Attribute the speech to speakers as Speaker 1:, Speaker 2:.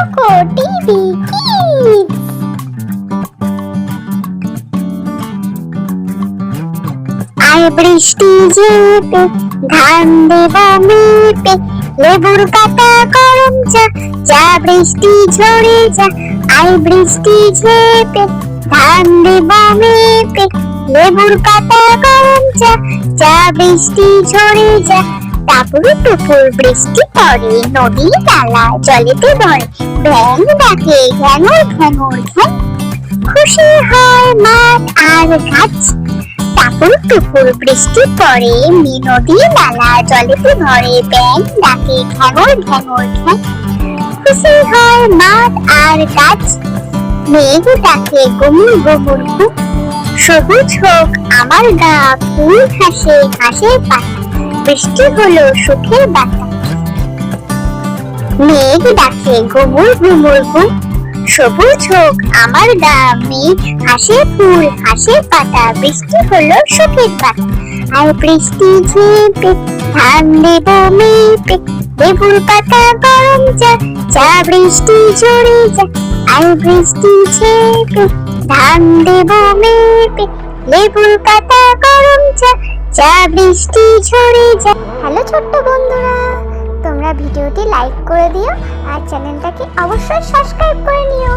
Speaker 1: Cocoa TV kids. আয় বৃষ্টি ঝেপে ধান দেব মেপে, লেবুর পাতা গরম চা, চা বৃষ্টি ঝরে যা। আয় বৃষ্টি ঝেপে ধান দেব মেপে, লেবুর পাতা গরম চা, চা বৃষ্টি ঝরে যা। টাপুর টুপুর বৃষ্টি পড়ে, নদী নালা জলেতে ভরে, ব্যাঙ ডাকে ঘ্যাঙর ঘ্যাঙর ঘ্যাং, খুশি হয় মাঠ আর গাছ। টাপুর টুপুর বৃষ্টি পড়ে, নদী নালা জলেতে ভরে, ব্যাঙ ডাকে ঘ্যাঙর ঘ্যাঙর ঘ্যাং, খুশি হয় মাঠ আর গাছ। মেঘ ডাকে গুমুর গুমুর গু, সবুজ হোক আমার গা, ফুল হাসে ঘাসের পাতা, বৃষ্টি হলো সুখের বাতা। মেঘ ডাকে ঘুমুর ঘুমুর ঘু, সবুজ হোক আমার গা, মেঘ হাসে ফুল হাসে পাতা, বৃষ্টি হলো সুখের বাতা। আর বৃষ্টি ঝেপে ধান দেব মেপে, লেবুর পাতা গরম চা, চা বৃষ্টি ঝরে যা। আর বৃষ্টি ঝেপে ধান দেব মেপে, লেবুর পাতা গরম চা, চা বৃষ্টি ঝরে যা। হ্যালো ছোট্ট বন্ধুরা, তোমরা ভিডিওটি লাইক করে দিও আর চ্যানেলটাকে অবশ্যই সাবস্ক্রাইব করে নিও।